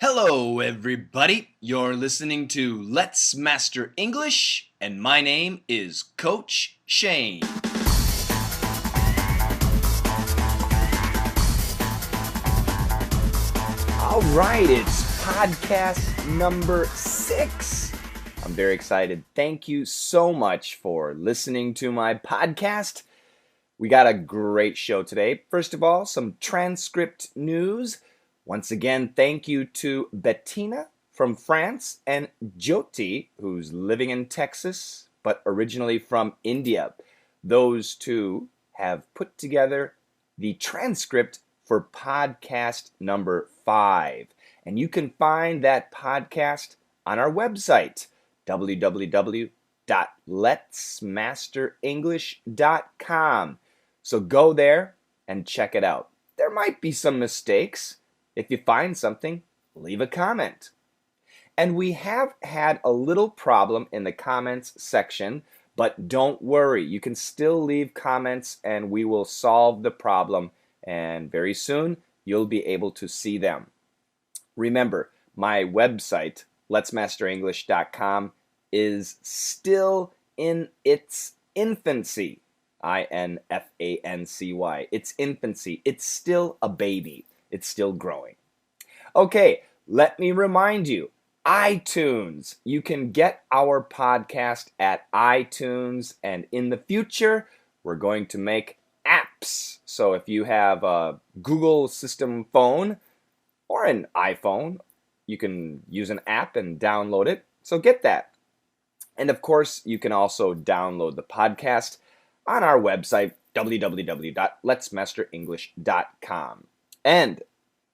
Hello, everybody. You're listening to Let's Master English, and my name is Coach Shane. All right, it's podcast number 6. I'm very excited. Thank you so much for listening to my podcast. We got a great show today. First of all, some transcript news. Once again, thank you to Bettina from France and Jyoti, who's living in Texas, but originally from India. Those two have put together the transcript for podcast number 5. And you can find that podcast on our website, www.letsmasterenglish.com. So go there and check it out. There might be some mistakes. If you find something, leave a comment. And we have had a little problem in the comments section, but don't worry. You can still leave comments and we will solve the problem. And very soon, you'll be able to see them. Remember, my website, letsmasterenglish.com, is still in its infancy. INFANCY. It's infancy. It's still a baby. It's still growing. Okay, let me remind you, iTunes. You can get our podcast at iTunes, and in the future, we're going to make apps. So if you have a Google system phone or an iPhone, you can use an app and download it. So get that. And of course, you can also download the podcast on our website, www.letsmasterenglish.com. And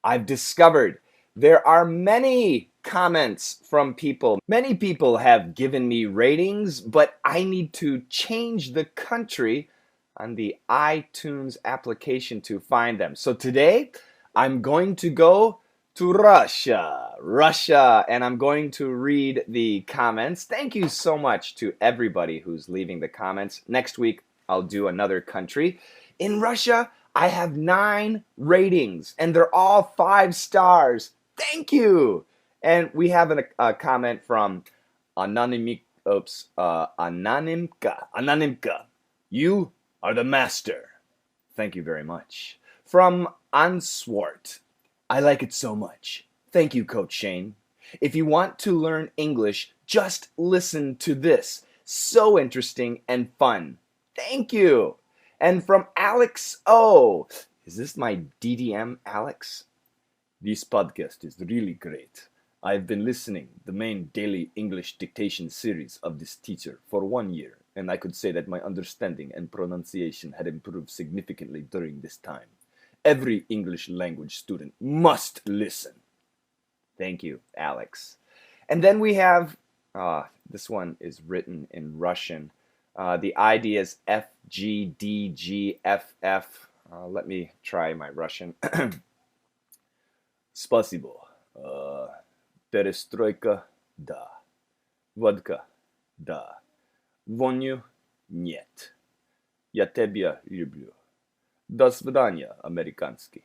I've discovered there are many comments from people. Many people have given me ratings, but I need to change the country on the iTunes application to find them. So today, I'm going to go to Russia, and I'm going to read the comments. Thank you so much to everybody who's leaving the comments. Next week, I'll do another country. In Russia, I have 9 ratings, and they're all 5 stars. Thank you! And we have a comment from Anonymka. You are the master. Thank you very much. From Answart. I like it so much. Thank you, Coach Shane. If you want to learn English, just listen to this. So interesting and fun. Thank you. And from Alex O. Is this my DDM, Alex? This podcast is really great. I've been listening the main daily English dictation series of this teacher for 1 year, and I could say that my understanding and pronunciation had improved significantly during this time. Every English language student must listen. Thank you, Alex. And then we have, this one is written in Russian. The ID is FGDGFF. Let me try my Russian. Спасибо. Перестройка, да. Водка, да. Воню, нет. Я тебя люблю. До свидания, американский.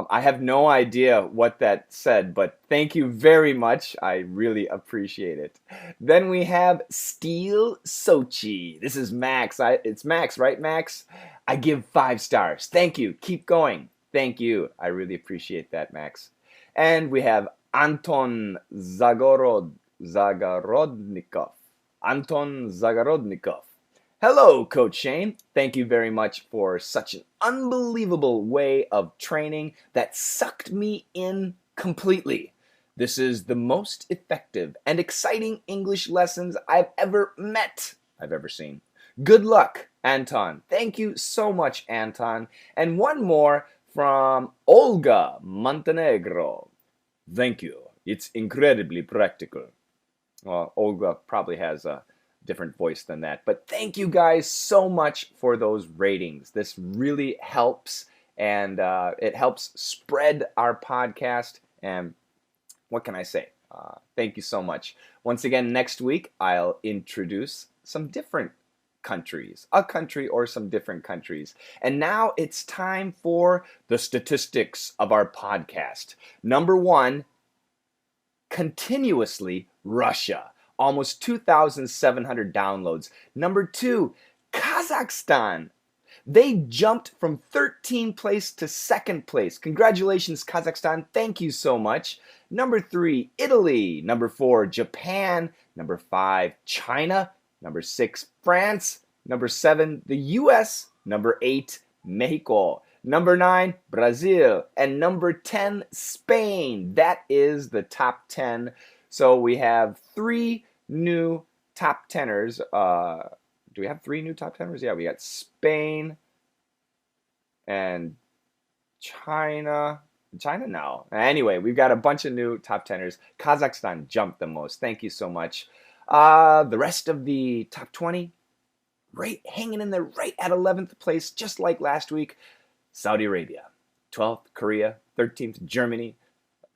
I have no idea what that said, but thank you very much. I really appreciate it. Then we have Steel Sochi. This is Max. It's Max, right, Max? I give 5 stars. Thank you. Keep going. Thank you. I really appreciate that, Max. And we have Anton Zagorodnikov. Anton Zagorodnikov. Hello, Coach Shane. Thank you very much for such an unbelievable way of training that sucked me in completely. This is the most effective and exciting English lessons I've ever seen. Good luck, Anton. Thank you so much, Anton. And one more from Olga Montenegro. Thank you. It's incredibly practical. Well, Olga probably has a different voice than that. But thank you guys so much for those ratings. This really helps, and it helps spread our podcast. And what can I say? Thank you so much. Once again, next week, I'll introduce some different countries, a country or some different countries. And now it's time for the statistics of our podcast. Number one, continuously Russia, almost 2,700 downloads. Number two, Kazakhstan. They jumped from 13th place to 2nd place. Congratulations, Kazakhstan. Thank you so much. Number 3, Italy. Number 4, Japan. Number 5, China. Number 6, France. Number 7, the US. Number 8, Mexico. Number 9, Brazil. And number 10, Spain. That is the top 10. So we have 3 new top 10ers. Do we have 3 new top 10ers? Yeah, we got Spain and China. China? No. Anyway, we've got a bunch of new top 10ers. Kazakhstan jumped the most. Thank you so much. The rest of the top 20, right, hanging in there right at 11th place, just like last week. Saudi Arabia, 12th, Korea, 13th, Germany,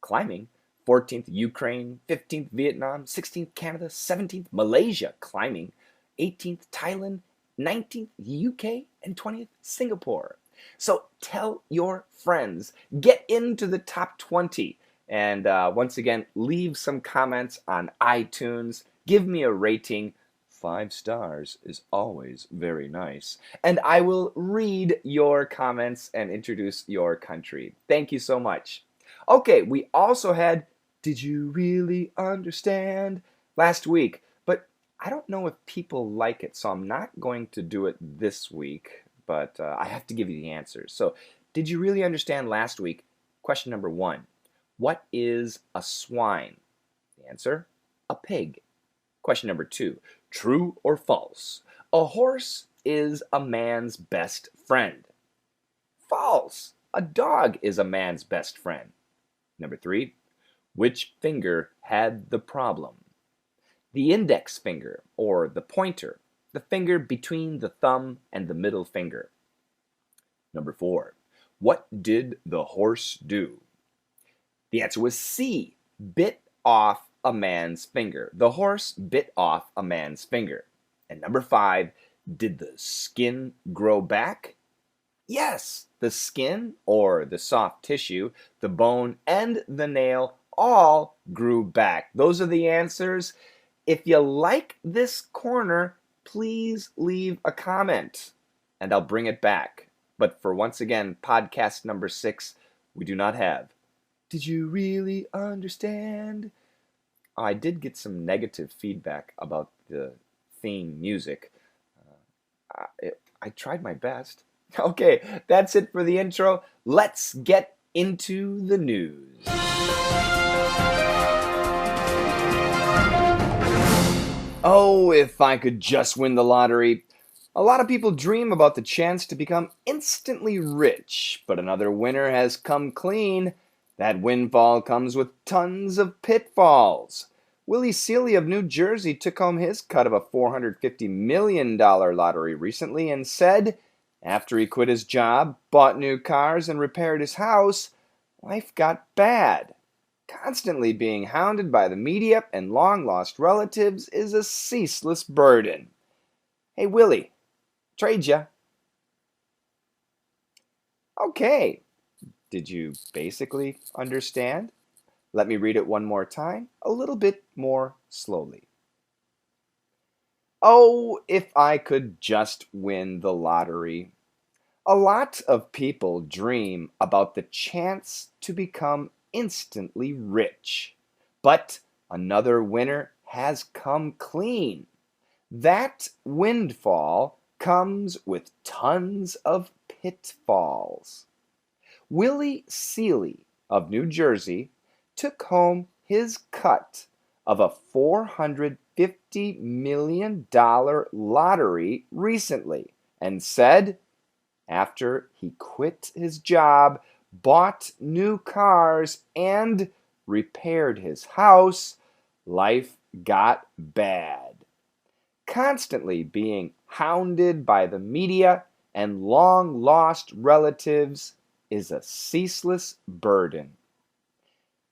climbing. 14th, Ukraine, 15th, Vietnam, 16th, Canada, 17th, Malaysia, climbing. 18th, Thailand, 19th, UK, and 20th, Singapore. So tell your friends, get into the top 20, and once again, leave some comments on iTunes. Give me a rating. 5 stars is always very nice. And I will read your comments and introduce your country. Thank you so much. Okay, we also had Did You Really Understand last week? I don't know if people like it, so I'm not going to do it this week, but I have to give you the answers. So, did you really understand last week? Question number 1. What is a swine? The answer, a pig. Question number 2. True or false? A horse is a man's best friend. False. A dog is a man's best friend. Number 3. Which finger had the problem? The index finger, or the pointer, the finger between the thumb and the middle finger. Number 4, what did the horse do? The answer was C, bit off a man's finger. The horse bit off a man's finger. And number 5, did the skin grow back? Yes, the skin, or the soft tissue, the bone, and the nail all grew back. Those are the answers. If you like this corner, please leave a comment and I'll bring it back. But for once again, podcast number 6, we do not have Did You Really Understand? I did get some negative feedback about the theme music. I tried my best. Okay, that's it for the intro. Let's get into the news. Oh, if I could just win the lottery. A lot of people dream about the chance to become instantly rich, but another winner has come clean. That windfall comes with tons of pitfalls. Willie Seeley of New Jersey took home his cut of a $450 million lottery recently and said, after he quit his job, bought new cars, and repaired his house, life got bad. Constantly being hounded by the media and long-lost relatives is a ceaseless burden. Hey, Willie, trade ya. Okay, did you basically understand? Let me read it one more time, a little bit more slowly. Oh, if I could just win the lottery. A lot of people dream about the chance to become instantly rich. But another winner has come clean. That windfall comes with tons of pitfalls. Willie Seeley of New Jersey took home his cut of a $450 million lottery recently and said, after he quit his job, bought new cars, and repaired his house, life got bad. Constantly being hounded by the media and long-lost relatives is a ceaseless burden.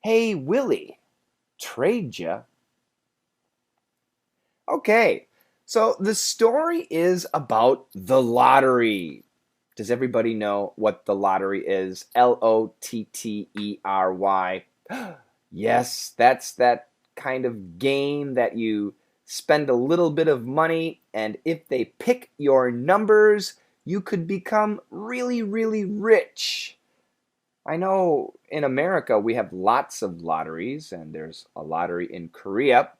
Hey, Willie, trade ya? Okay, So the story is about the lottery. Does everybody know what the lottery is? Lottery. Yes, that's that kind of game that you spend a little bit of money, and if they pick your numbers, you could become really, really rich. I know in America we have lots of lotteries, and there's a lottery in Korea.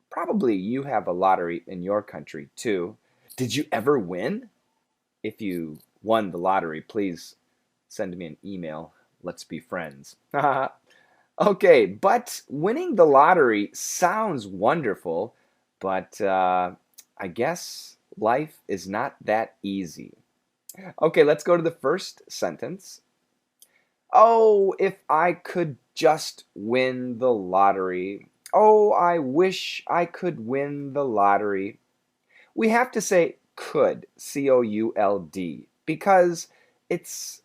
Probably you have a lottery in your country too. Did you ever win? If you won the lottery, please send me an email. Let's be friends. Okay, but winning the lottery sounds wonderful, but I guess life is not that easy. Okay, let's go to the first sentence. Oh, if I could just win the lottery. Oh, I wish I could win the lottery. We have to say could, could, because it's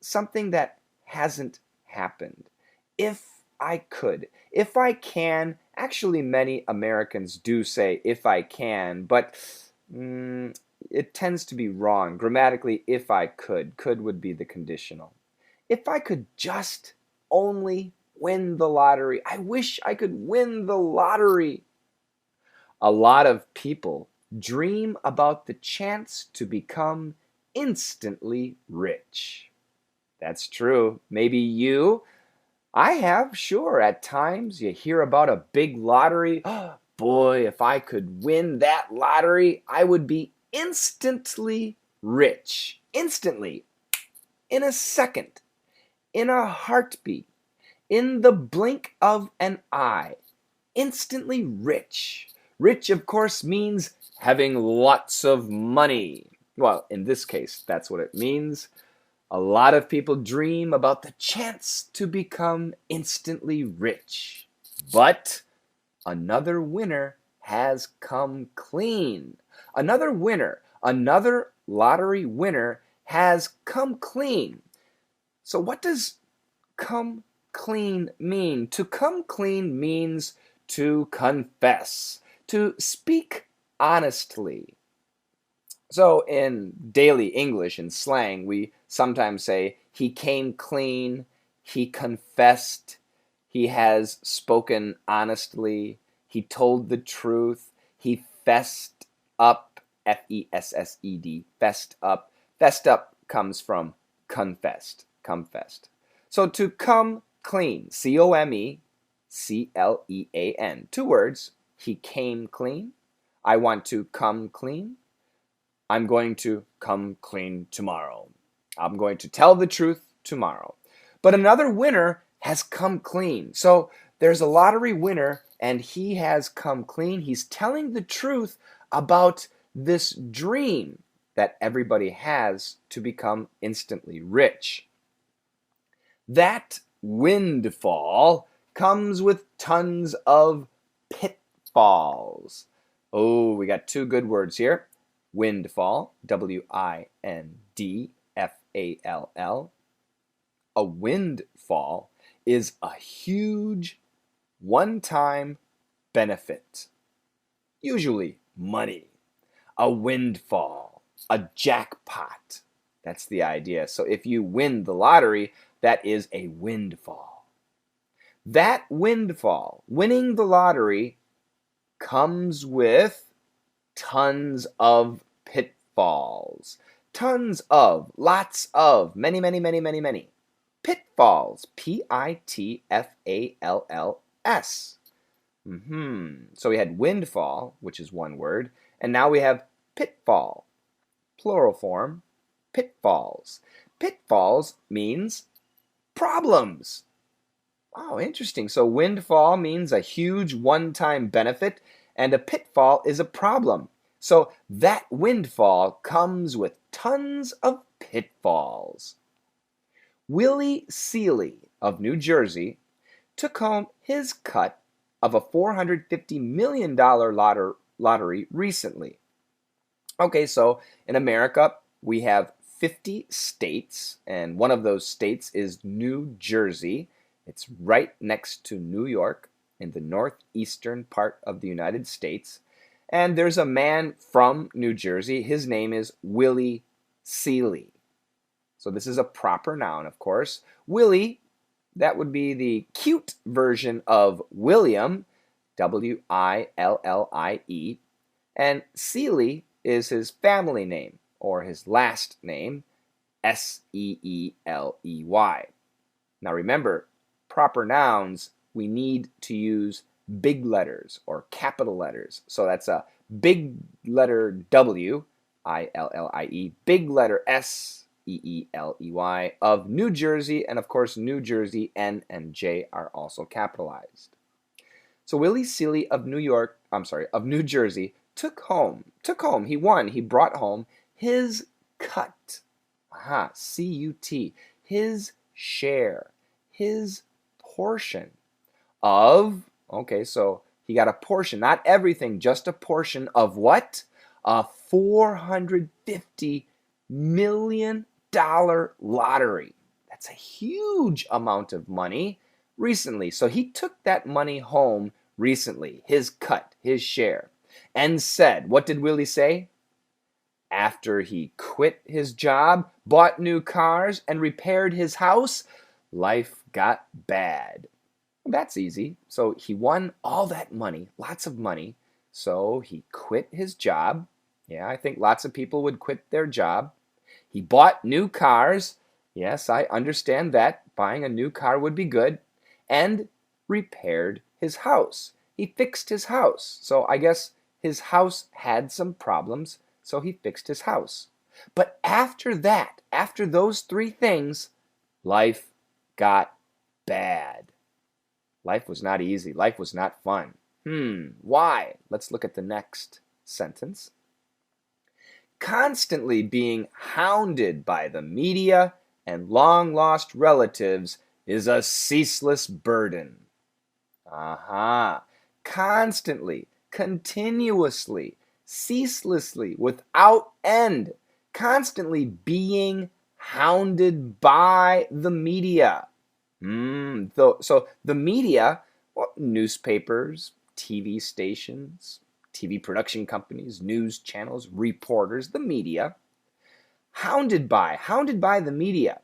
something that hasn't happened. If I could, if I can, actually, many Americans do say if I can, but it tends to be wrong. Grammatically, if I could would be the conditional. If I could just only win the lottery, I wish I could win the lottery. A lot of people dream about the chance to become instantly rich. That's true. Maybe you. I have, sure. At times you hear about a big lottery. Boy, if I could win that lottery, I would be instantly rich. Instantly. In a second. In a heartbeat. In the blink of an eye. Instantly rich. Rich, of course, means having lots of money. Well, in this case, that's what it means. A lot of people dream about the chance to become instantly rich. But another winner has come clean. Another winner, another lottery winner has come clean. So what does come clean mean? To come clean means to confess, to speak honestly. So in daily English and slang, we sometimes say, he came clean, he confessed, he has spoken honestly, he told the truth, he fessed up, Fessed, fessed up. Fessed up comes from confessed, confessed. So to come clean, Comeclean, 2 words, he came clean, I want to come clean. I'm going to come clean tomorrow. I'm going to tell the truth tomorrow. But another winner has come clean. So there's a lottery winner and he has come clean. He's telling the truth about this dream that everybody has to become instantly rich. That windfall comes with tons of pitfalls. Oh, we got 2 good words here. Windfall, Windfall. A windfall is a huge one-time benefit, usually money. A windfall, a jackpot. That's the idea. So if you win the lottery, that is a windfall. That windfall, winning the lottery, comes with tons of pitfalls. Tons of, lots of, many, many, many, many, many. Pitfalls. Pitfalls. So we had windfall, which is 1 word, and now we have pitfall. Plural form, pitfalls. Pitfalls means problems. Oh, interesting. So windfall means a huge one-time benefit, and a pitfall is a problem. So that windfall comes with tons of pitfalls. Willie Seeley of New Jersey took home his cut of a $450 million lottery recently. Okay, so in America, we have 50 states, and one of those states is New Jersey. It's right next to New York in the northeastern part of the United States. And there's a man from New Jersey. His name is Willie Seeley. So this is a proper noun, of course. Willie, that would be the cute version of William, Willie. And Seeley is his family name, or his last name, Seeley. Now remember, proper nouns, we need to use big letters or capital letters. So that's a big letter W, Illie, big letter Seeley of New Jersey, and of course New Jersey, N and J are also capitalized. So Willie Seeley of New Jersey took home, he won, he brought home his cut, C-U-T, his share, his portion of, okay, so he got a portion, not everything, just a portion of what? A $450 million lottery. That's a huge amount of money recently. So he took that money home recently, his cut, his share, and said, what did Willie say? After he quit his job, bought new cars, and repaired his house, life got bad. Well, that's easy. So he won all that money, lots of money. So he quit his job. Yeah, I think lots of people would quit their job. He bought new cars. Yes, I understand that. Buying a new car would be good. And repaired his house. He fixed his house. So I guess his house had some problems, so he fixed his house. But after that, after those three things, life got bad. Life was not easy. Life was not fun. Why? Let's look at the next sentence. Constantly being hounded by the media and long-lost relatives is a ceaseless burden. Constantly, continuously, ceaselessly, without end, constantly being hounded by the media. So the media, well, newspapers, TV stations, TV production companies, news channels, reporters, the media, hounded by the media.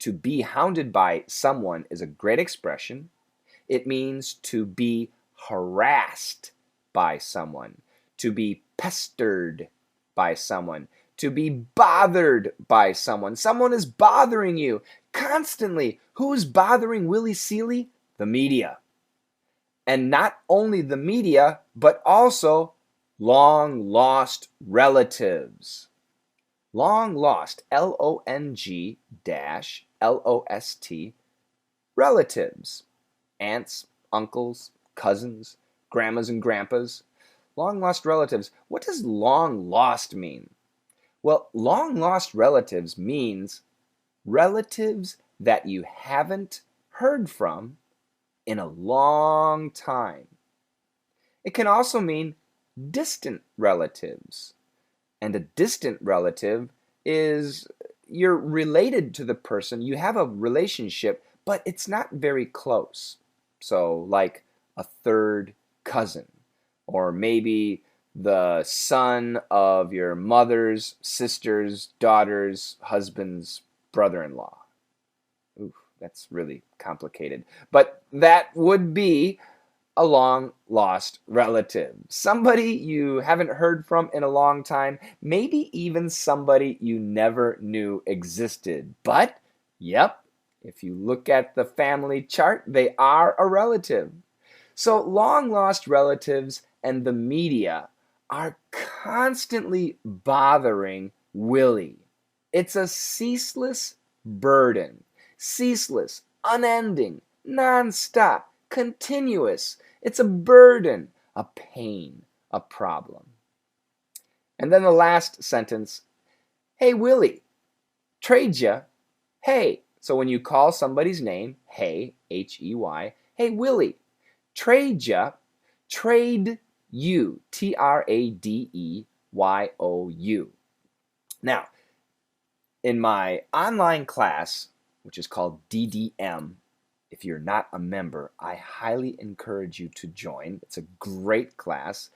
To be hounded by someone is a great expression. It means to be harassed by someone, to be pestered by someone, to be bothered by someone. Someone is bothering you constantly. Who's bothering Willie Seeley? The media. And not only the media, but also long-lost relatives. Long lost, Long-Lost, relatives. Aunts, uncles, cousins, grandmas and grandpas. Long-lost relatives. What does long-lost mean? Well, long-lost relatives means relatives that you haven't heard from in a long time. It can also mean distant relatives. And a distant relative is you're related to the person, you have a relationship, but it's not very close. So like a third cousin, or maybe the son of your mother's sister's daughter's husband's brother-in-law. Ooh, that's really complicated. But that would be a long-lost relative. Somebody you haven't heard from in a long time, maybe even somebody you never knew existed. But, yep, if you look at the family chart, they are a relative. So long-lost relatives and the media are constantly bothering Willie. It's a ceaseless burden. Ceaseless, unending, non-stop, continuous. It's a burden, a pain, a problem. And then the last sentence, hey Willie, trade ya, hey. So when you call somebody's name, hey, H-E-Y, hey Willie, trade ya, trade you, T-R-A-D-E-Y-O-U. Now, in my online class, which is called DDM, if you're not a member, I highly encourage you to join. It's a great class.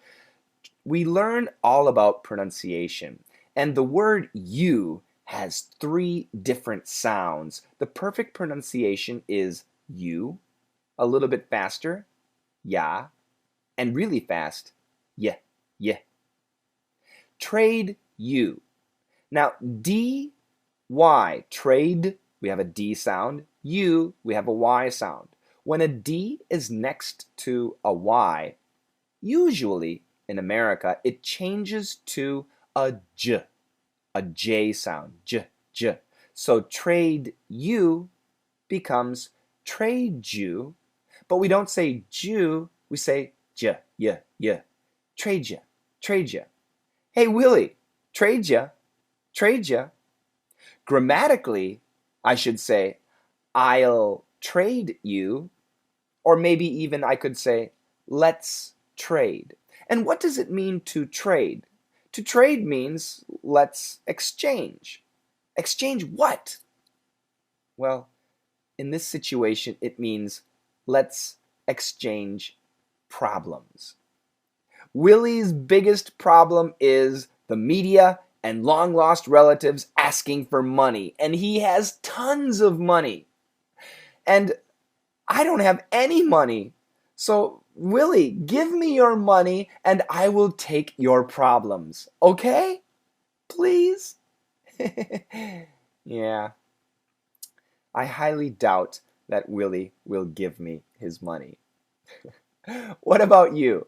We learn all about pronunciation, and the word you has 3 different sounds. The perfect pronunciation is you, a little bit faster, ya, and really fast, yeah, yeah. Trade you. Now, D, Y, trade, we have a D sound. U, we have a Y sound. When a D is next to a Y, usually in America, it changes to a J sound, J. So trade you becomes trade you, but we don't say Jew, we say J, yeah. Trade ya. Hey, Willie, trade ya. Grammatically, I should say, I'll trade you, or maybe even I could say, let's trade. And what does it mean to trade? To trade means let's exchange. Exchange what? Well, in this situation, it means let's exchange problems. Willie's biggest problem is the media and long-lost relatives asking for money, and he has tons of money. And I don't have any money. So, Willie, give me your money and I will take your problems. Okay? Please? Yeah. I highly doubt that Willie will give me his money. What about you?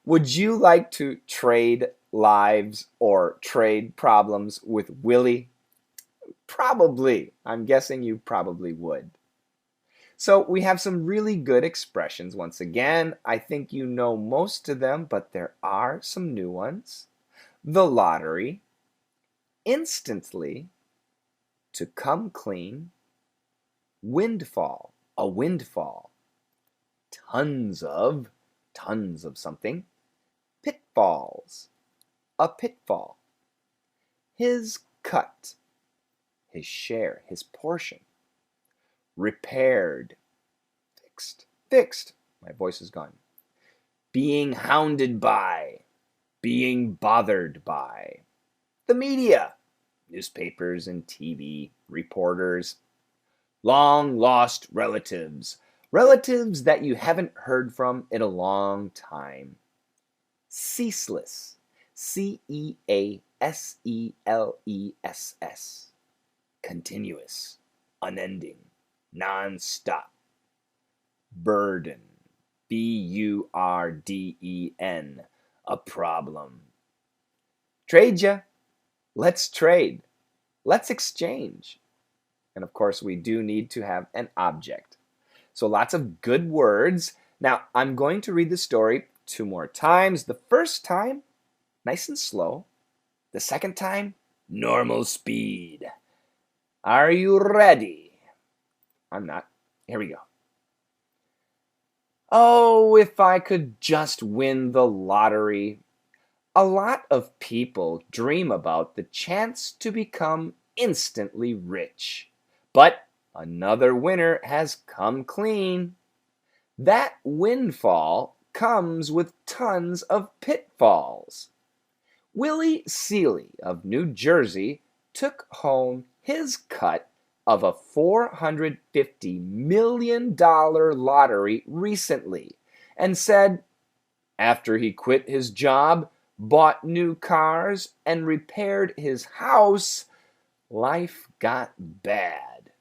Would you like to trade lives or trade problems with Willie? Probably. I'm guessing you probably would. So we have some really good expressions once again. I think you know most of them, but there are some new ones. The lottery, instantly, to come clean, windfall, a windfall, tons of something, pitfalls, a pitfall, his cut, his share, his portion, repaired, fixed, my voice is gone, being hounded by, being bothered by, the media, newspapers and TV, reporters, long lost relatives, relatives that you haven't heard from in a long time, ceaseless, ceaseless, continuous, unending, non-stop, burden, burden, a problem. Trade ya. Let's trade. Let's exchange. And of course, we do need to have an object. So lots of good words. Now, I'm going to read the story 2 more times. The first time, nice and slow. The second time, normal speed. Are you ready? I'm not. Here we go. Oh, if I could just win the lottery. A lot of people dream about the chance to become instantly rich. But another winner has come clean. That windfall comes with tons of pitfalls. Willie Seeley of New Jersey took home his cut of a $450 million lottery recently and said, after he quit his job, bought new cars, and repaired his house, life got bad.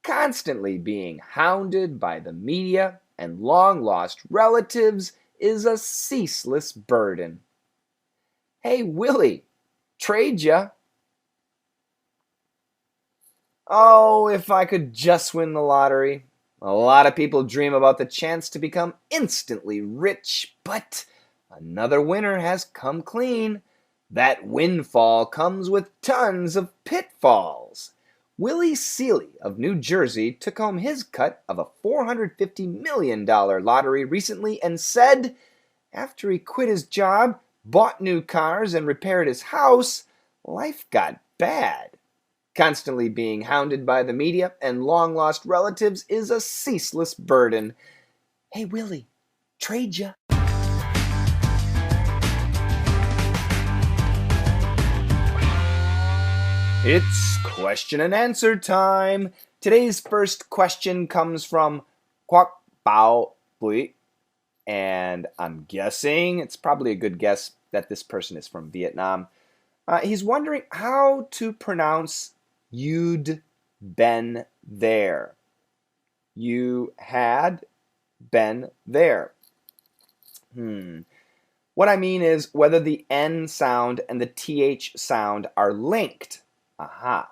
Constantly being hounded by the media and long-lost relatives is a ceaseless burden. Hey, Willie, trade ya. Oh, if I could just win the lottery. A lot of people dream about the chance to become instantly rich, but another winner has come clean. That windfall comes with tons of pitfalls. Willie Seeley of New Jersey took home his cut of a $450 million lottery recently and said, after he quit his job, bought new cars, and repaired his house, life got bad. Constantly being hounded by the media and long-lost relatives is a ceaseless burden. Hey, Willie, trade ya. It's question and answer time. Today's first question comes from Quoc Bao Bui, and I'm guessing, it's probably a good guess that this person is from Vietnam. He's wondering how to pronounce you'd been there. You had been there. What I mean is whether the N sound and the TH sound are linked. Aha.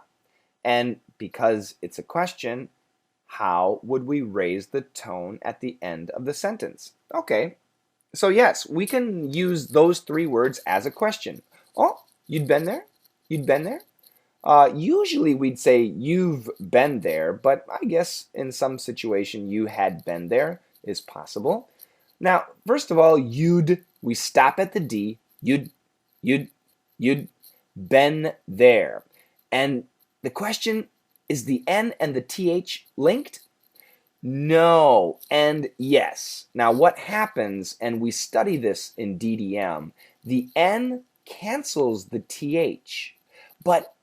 And because it's a question, how would we raise the tone at the end of the sentence? Okay, so yes, we can use those three words as a question. Oh, you'd been there? You'd been there? Usually we'd say you've been there, but I guess in some situation you had been there is possible. Now, first of all, we stop at the D. You'd been there. And the question, is the N and the TH linked? No and yes. Now what happens, and we study this in DDM, the N cancels the TH, but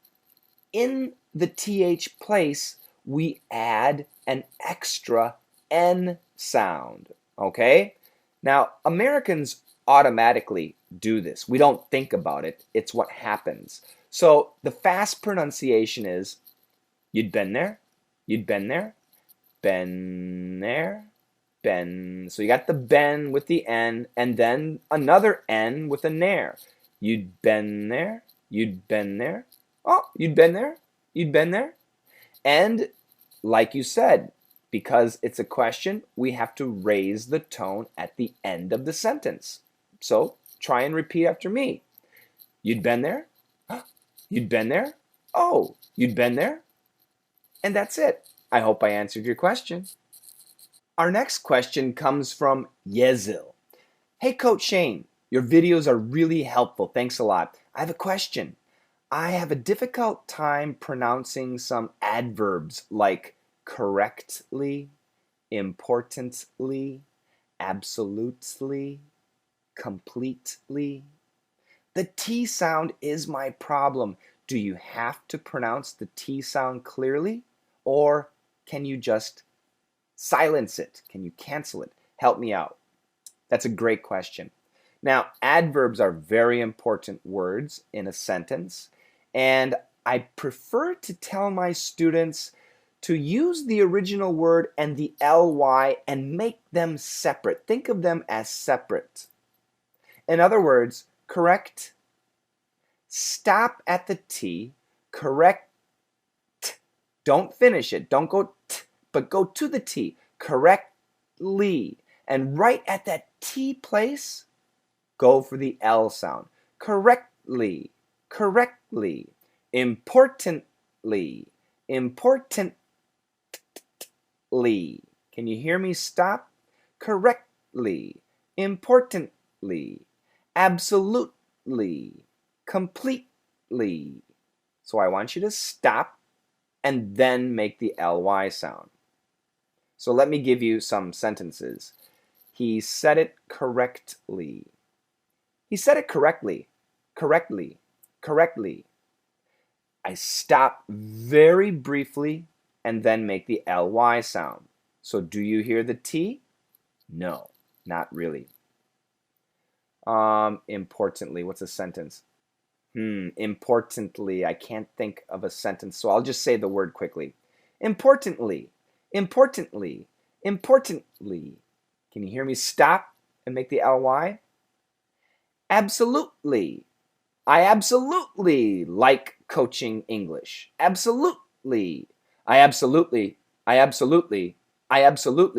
in the TH place, we add an extra N sound, okay? Now, Americans automatically do this. We don't think about it. It's what happens. So the fast pronunciation is, you'd been there, you'd been there, been there, been. So you got the ben with the N, and then another N with a nair. You'd been there, you'd been there. Oh, you'd been there, you'd been there. And like you said, because it's a question, we have to raise the tone at the end of the sentence. So try and repeat after me. You'd been there? You'd been there? Oh, you'd been there? And that's it. I hope I answered your question. Our next question comes from Yezil. Hey, Coach Shane, your videos are really helpful. Thanks a lot. I have a question. I have a difficult time pronouncing some adverbs like correctly, importantly, absolutely, completely. The T sound is my problem. Do you have to pronounce the T sound clearly, or can you just silence it? Can you cancel it? Help me out. That's a great question. Now, adverbs are very important words in a sentence, and I prefer to tell my students to use the original word and the ly and make them separate. Think of them as separate. In other words, correct, stop at the T, correct, don't finish it, don't go t, but go to the T, correctly. And right at that T place, go for the L sound. Correctly, correctly, importantly, importantly. Can you hear me stop? Correctly, importantly, absolutely, completely. So I want you to stop and then make the ly sound. So let me give you some sentences. He said it correctly. He said it correctly, correctly, correctly. I stop very briefly and then make the ly sound. So do you hear the T? No, not really. Importantly, what's a sentence? Importantly, I can't think of a sentence, so I'll just say the word quickly. Importantly, importantly, importantly. Can you hear me stop and make the ly? Absolutely. I absolutely like coaching English. Absolutely. I absolutely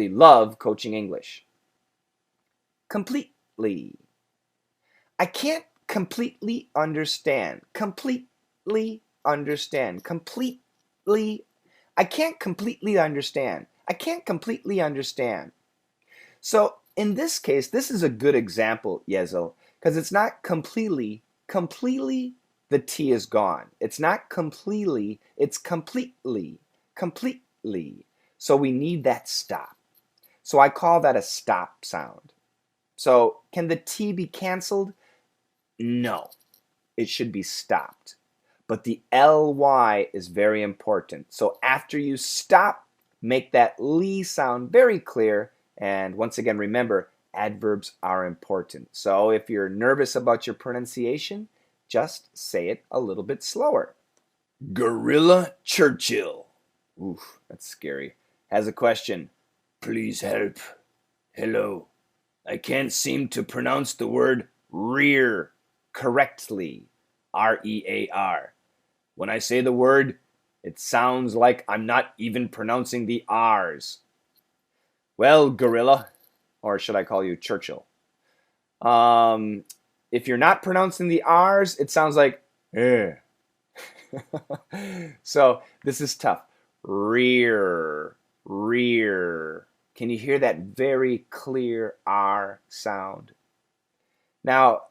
love coaching English. Completely. I can't completely understand. Completely understand. Completely. I can't completely understand. I can't completely understand. So in this case, this is a good example, Yezel, because it's not completely, the T is gone. It's not completely, it's completely, completely. So we need that stop. So I call that a stop sound. So can the T be canceled? No, it should be stopped. but the ly is very important. So after you stop, make that ly sound very clear. And once again, remember, adverbs are important. So if you're nervous about your pronunciation, just say it a little bit slower. Gorilla Churchill. Oof, that's scary. Has a question. Please help. Hello. I can't seem to pronounce the word rear correctly. R-E-A-R. When I say the word, it sounds like I'm not even pronouncing the R's. Well, Gorilla, or should I call you Churchill? If you're not pronouncing the R's, it sounds like eh. So this is tough. Rear, rear. Can you hear that very clear R sound? Now,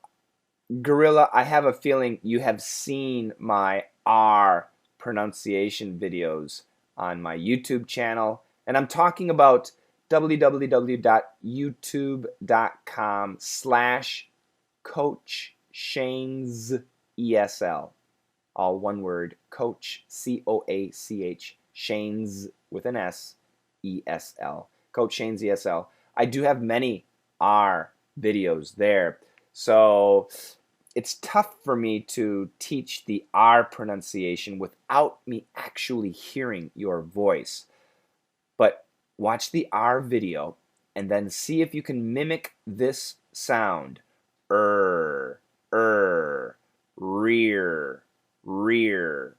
Gorilla, I have a feeling you have seen my R pronunciation videos on my YouTube channel, and I'm talking about www.youtube.com/Coach Shane's ESL. All one word, Coach, C-O-A-C-H, Shane's with an S, ESL. Coach Shane's ESL. I do have many R videos there. So it's tough for me to teach the R pronunciation without me actually hearing your voice. But watch the R video and then see if you can mimic this sound. Rear, rear.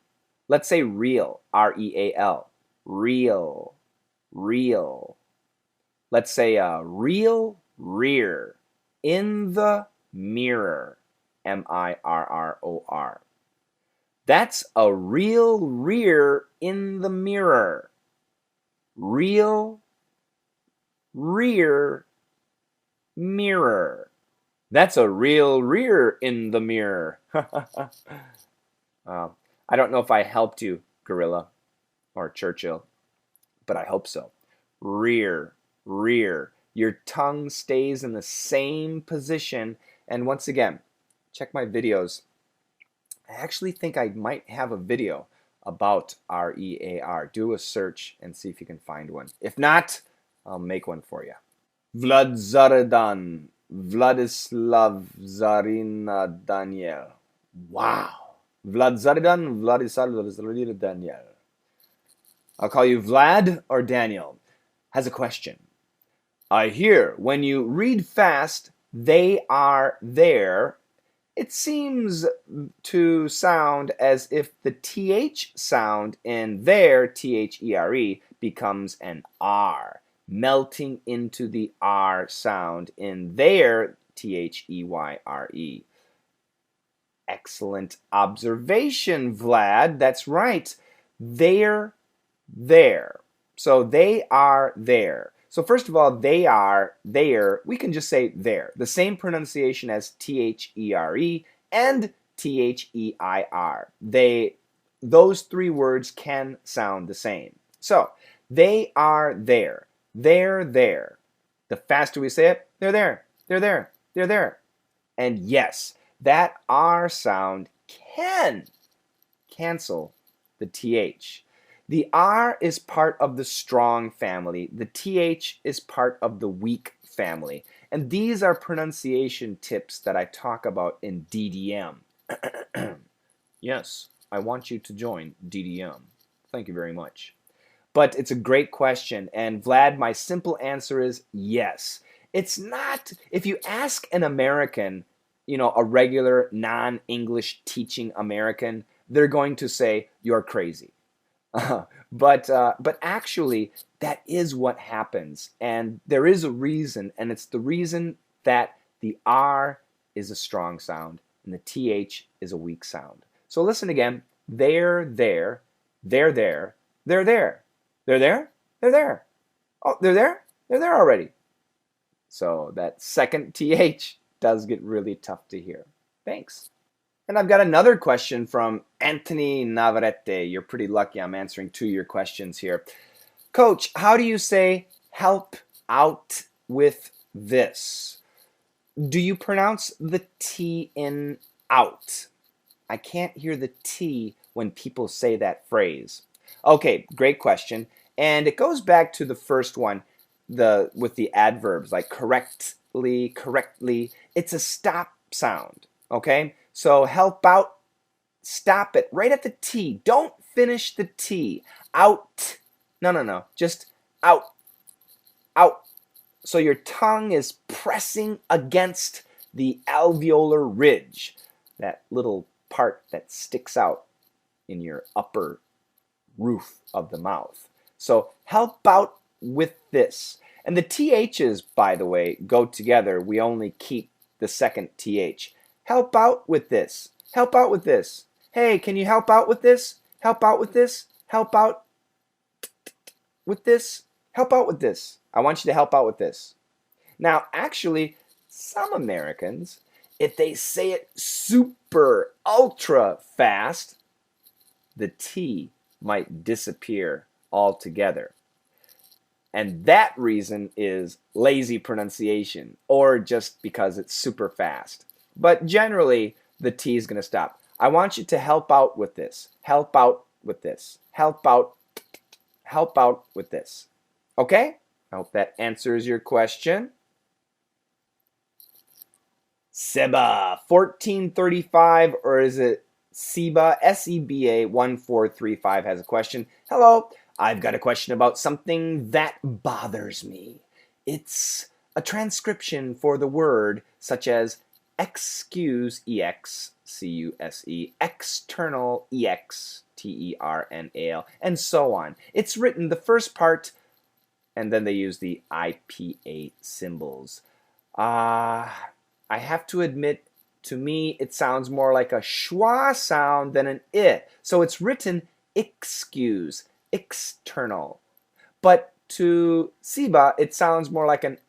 Let's say real, R-E-A-L. Real, real. Let's say real rear. In the mirror, M-I-R-R-O-R. That's a real rear in the mirror. Real rear mirror. That's a real rear in the mirror. I don't know if I helped you, Gorilla or Churchill, but I hope so. Rear, rear. Your tongue stays in the same position. And once again, check my videos. I actually think I might have a video about R-E-A-R. Do a search and see if you can find one. If not, I'll make one for you. Vladzaradan, Vladislav Zarina Daniel. Wow. Vladzaradan, Vladislav Daniel. I'll call you Vlad or Daniel. Has a question. I hear when you read fast, they are there. It seems to sound as if the TH sound in there, T-H-E-R-E, becomes an R, melting into the R sound in there, T-H-E-Y-R-E. Excellent observation, Vlad. That's right. They're there. So they are there. So first of all, they are there. We can just say there. The same pronunciation as T-H-E-R-E and T-H-E-I-R. Those three words can sound the same. So they are there. They're there. The faster we say it, they're there. They're there. They're there. And yes, that R sound can cancel the TH. The R is part of the strong family. The TH is part of the weak family. And these are pronunciation tips that I talk about in DDM. Yes, I want you to join DDM. Thank you very much. But it's a great question. And Vlad, my simple answer is yes. It's not, if you ask an American, a regular non-English teaching American, they're going to say, you're crazy. But actually, that is what happens. And there is a reason, and it's the reason that the R is a strong sound and the TH is a weak sound. So listen again. They're there. They're there. They're there. They're there. They're there. Oh, they're there. They're there already. So that second TH does get really tough to hear. Thanks. And I've got another question from Anthony Navarrete. You're pretty lucky I'm answering two of your questions here. Coach, how do you say help out with this? Do you pronounce the T in out? I can't hear the T when people say that phrase. Okay, great question. And it goes back to the first one, with the adverbs, like correctly, correctly. It's a stop sound, okay? So help out, stop it right at the T. Don't finish the T. Out. No. Just out, out. So your tongue is pressing against the alveolar ridge, that little part that sticks out in your upper roof of the mouth. So help out with this. And the THs, by the way, go together. We only keep the second TH. Help out with this. Help out with this. Hey, can you help out with this? Help out with this. Help out with this. Help out with this. I want you to help out with this. Now, actually, some Americans, if they say it super, ultra fast, the T might disappear altogether. And that reason is lazy pronunciation, or just because it's super fast. But generally, the T is going to stop. I want you to help out with this. Help out with this. Help out with this. Okay? I hope that answers your question. Seba, 1435, or is it Seba, S-E-B-A 1435 has a question. Hello, I've got a question about something that bothers me. It's a transcription for the word such as excuse, E-X-C-U-S-E, external, E-X-T-E-R-N-A-L, and so on. It's written the first part, and then they use the IPA symbols. I have to admit, to me, it sounds more like a schwa sound than an I. So it's written excuse, external. But to Siba, it sounds more like an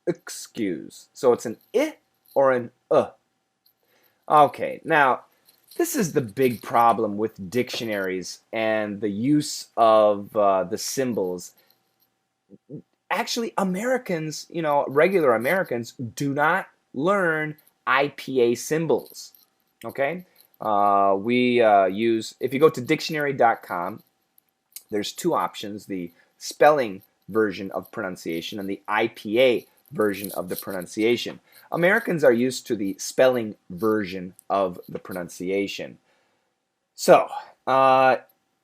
excuse. So it's an I or an Okay, now, this is the big problem with dictionaries and the use of the symbols. Actually, Americans, regular Americans, do not learn IPA symbols. Okay? We use, if you go to dictionary.com, there's two options, the spelling version of pronunciation and the IPA version of the pronunciation. Americans are used to the spelling version of the pronunciation. So,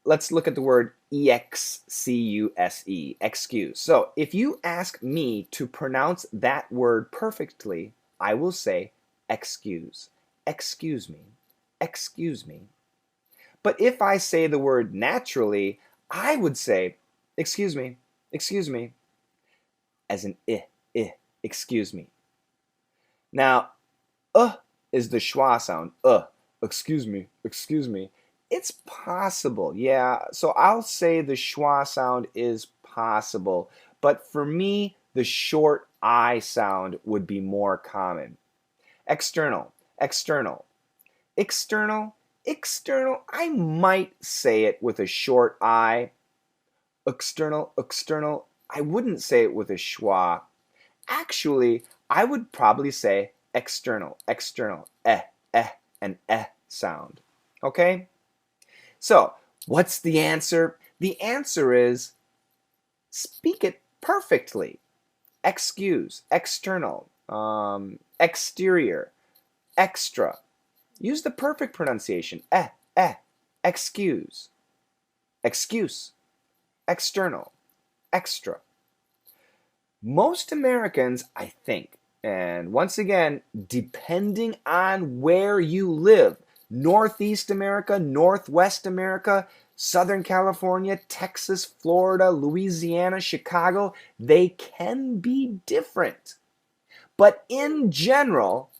let's look at the word E-X-C-U-S-E, excuse. So if you ask me to pronounce that word perfectly, I will say excuse, excuse me, excuse me. But if I say the word naturally, I would say excuse me, as an excuse me. Now, is the schwa sound, excuse me, excuse me. It's possible, yeah. So I'll say the schwa sound is possible, but for me, the short I sound would be more common. External, external, external, external. I might say it with a short I. External, external. I wouldn't say it with a schwa. Actually, I would probably say external, external, an sound. Okay? So, what's the answer? The answer is speak it perfectly. Excuse, external, exterior, extra. Use the perfect pronunciation. Excuse, excuse, external, extra. Most Americans, I think, and once again, depending on where you live, Northeast America, Northwest America, Southern California, Texas, Florida, Louisiana, Chicago, they can be different. But in general,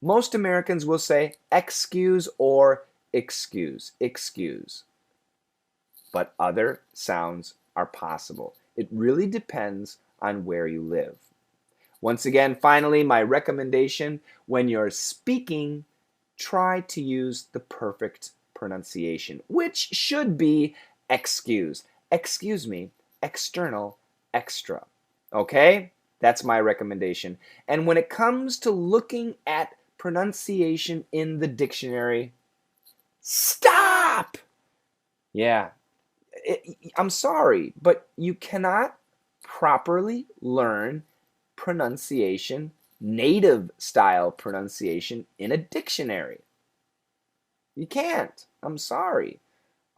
most Americans will say excuse or excuse, excuse. But other sounds are possible. It really depends on where you live. Once again, finally, my recommendation, when you're speaking, try to use the perfect pronunciation, which should be excuse, excuse me, external, extra. Okay? That's my recommendation. And when it comes to looking at pronunciation in the dictionary. Stop! Yeah, I'm sorry, but you cannot properly learn pronunciation, native style pronunciation in a dictionary. You can't. I'm sorry.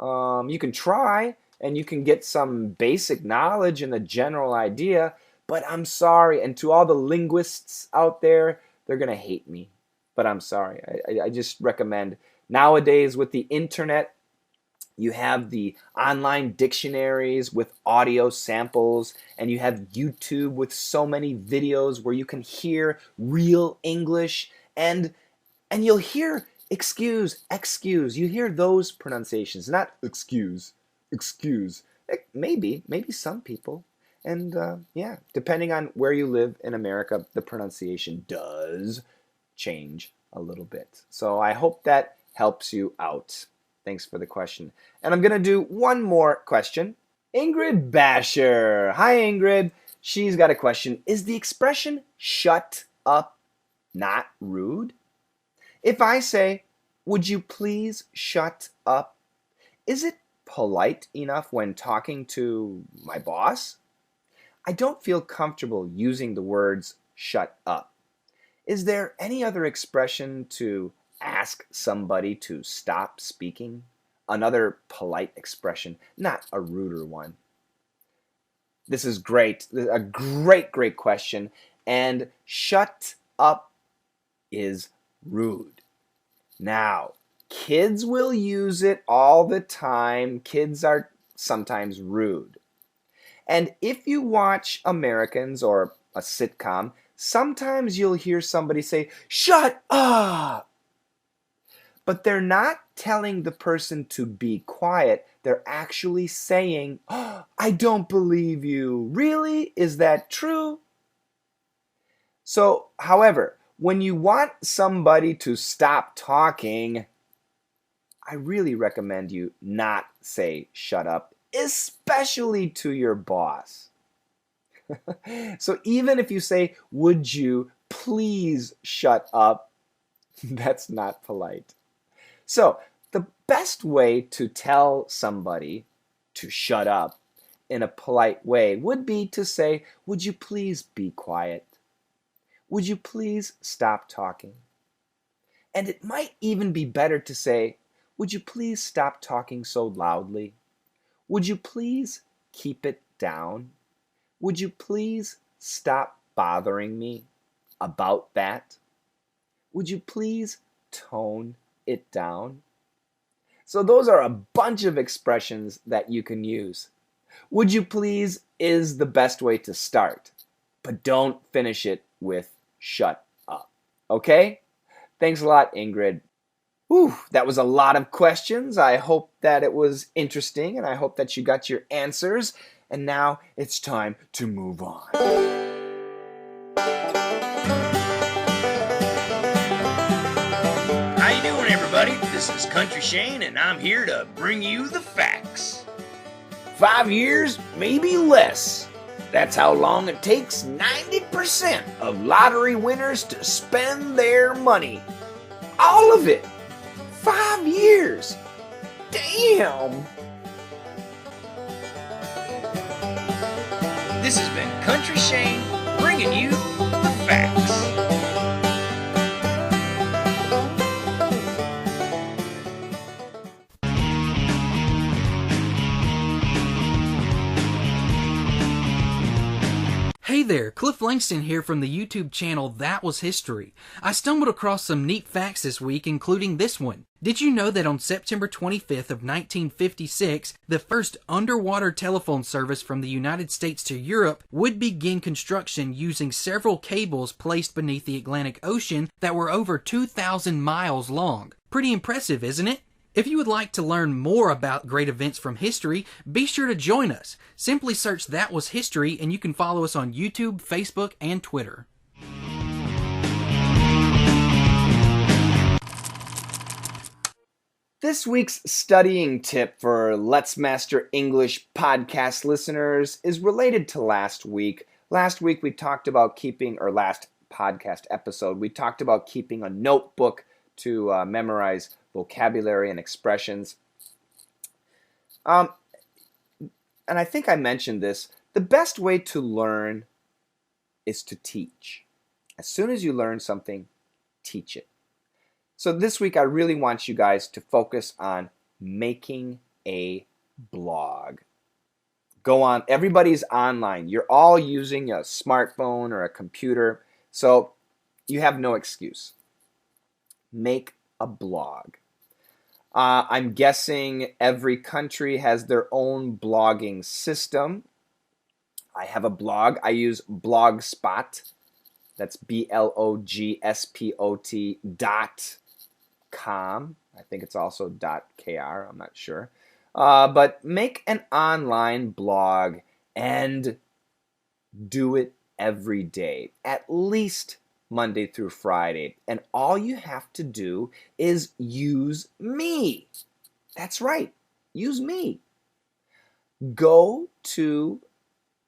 You can try and you can get some basic knowledge and a general idea, but I'm sorry. And to all the linguists out there, they're going to hate me. But I'm sorry. I just recommend nowadays with the internet, you have the online dictionaries with audio samples, and you have YouTube with so many videos where you can hear real English, and you'll hear excuse. You hear those pronunciations, not excuse. Maybe some people. And yeah, depending on where you live in America, the pronunciation does change a little bit. So I hope that helps you out. Thanks for the question. And I'm going to do one more question. Ingrid Basher. Hi, Ingrid. She's got a question. Is the expression shut up not rude? If I say, would you please shut up? Is it polite enough when talking to my boss? I don't feel comfortable using the words shut up. Is there any other expression to ask somebody to stop speaking? Another polite expression, not a ruder one. This is great. A great question. And shut up is rude. Now, kids will use it all the time. Kids are sometimes rude. And if you watch Americans or a sitcom, sometimes you'll hear somebody say, shut up! But they're not telling the person to be quiet. They're actually saying, oh, I don't believe you. Really? Is that true? So, however, when you want somebody to stop talking, I really recommend you not say shut up, especially to your boss. So even if you say, would you please shut up, that's not polite. So the best way to tell somebody to shut up in a polite way would be to say, would you please be quiet? Would you please stop talking? And it might even be better to say, would you please stop talking so loudly? Would you please keep it down? Would you please stop bothering me about that? Would you please tone it down? So those are a bunch of expressions that you can use. Would you please is the best way to start, but don't finish it with shut up. Okay? Thanks a lot, Ingrid. Whew, that was a lot of questions. I hope that it was interesting, and I hope that you got your answers. And now it's time to move on. How you doing, everybody? This is Country Shane, and I'm here to bring you the facts. 5 years, maybe less. That's how long it takes 90% of lottery winners to spend their money. All of it. 5 years. Damn. This has been Country Shane bringing you the facts. Hey there, Cliff Langston here from the YouTube channel That Was History. I stumbled across some neat facts this week, including this one. Did you know that on September 25th of 1956, the first underwater telephone service from the United States to Europe would begin construction using several cables placed beneath the Atlantic Ocean that were over 2,000 miles long? Pretty impressive, isn't it? If you would like to learn more about great events from history, be sure to join us. Simply search That Was History and you can follow us on YouTube, Facebook, and Twitter. This week's studying tip for Let's Master English podcast listeners is related to last week. Last week we talked about last podcast episode, we talked about keeping a notebook to memorize vocabulary and expressions. And I think I mentioned this. The best way to learn is to teach. As soon as you learn something, teach it. So this week, I really want you guys to focus on making a blog. Go on. Everybody's online. You're all using a smartphone or a computer, so you have no excuse. Make a blog. I'm guessing every country has their own blogging system. I have a blog. I use Blogspot. That's blogspot.com. I think it's also .kr. I'm not sure. But make an online blog and do it every day, at least Monday through Friday. And all you have to do is use me. That's right. Use me. Go to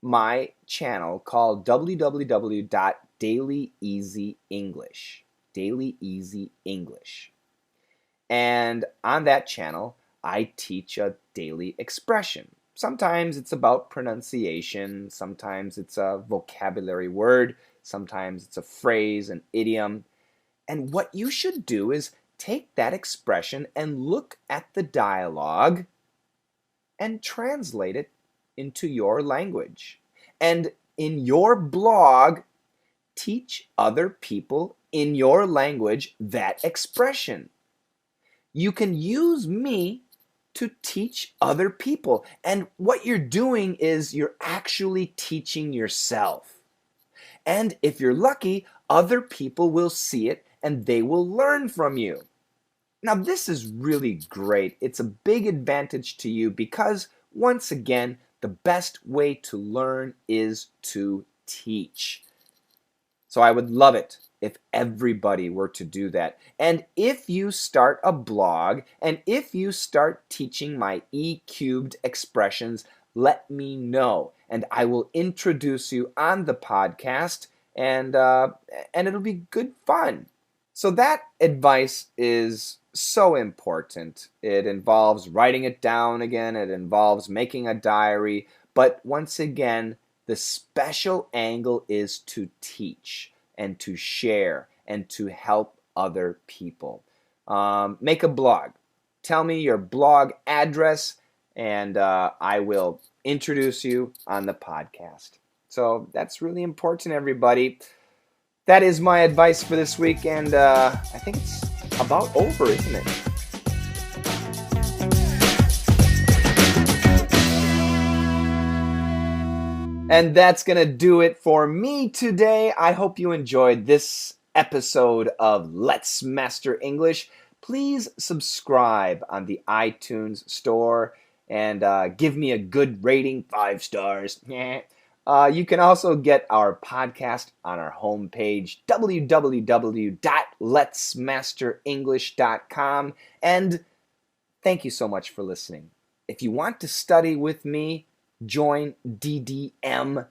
my channel called www.dailyeasyenglish. Daily Easy English. And on that channel, I teach a daily expression. Sometimes it's about pronunciation, sometimes it's a vocabulary word, sometimes it's a phrase, an idiom. And what you should do is take that expression and look at the dialogue and translate it into your language. And in your blog, teach other people in your language that expression. You can use me to teach other people. And what you're doing is you're actually teaching yourself. And if you're lucky, other people will see it and they will learn from you. Now, this is really great. It's a big advantage to you because, once again, the best way to learn is to teach. So I would love it if everybody were to do that. And if you start a blog, and if you start teaching my E-cubed expressions, let me know. And I will introduce you on the podcast, and it'll be good fun. So that advice is so important. It involves writing it down again. It involves making a diary. But once again, the special angle is to teach and to share and to help other people. Make a blog. Tell me your blog address, and I will introduce you on the podcast. So that's really important, everybody. That is my advice for this week, and I think it's about over, isn't it? And that's going to do it for me today. I hope you enjoyed this episode of Let's Master English. Please subscribe on the iTunes store and give me a good rating, 5 stars. You can also get our podcast on our homepage, www.letsmasterenglish.com. And thank you so much for listening. If you want to study with me, join DDM,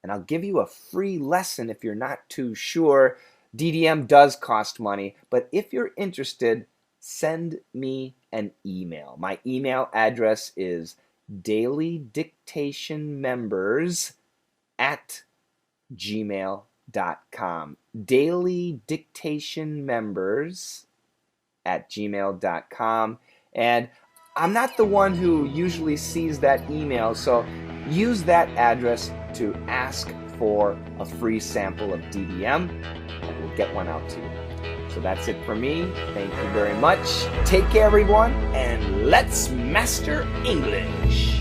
and I'll give you a free lesson if you're not too sure. DDM does cost money, but if you're interested, send me an email. My email address is dailydictationmembers@gmail.com. dailydictationmembers@gmail.com. And I'm not the one who usually sees that email, so use that address to ask for a free sample of DDM, and we'll get one out to you. So that's it for me. Thank you very much. Take care, everyone, and let's master English.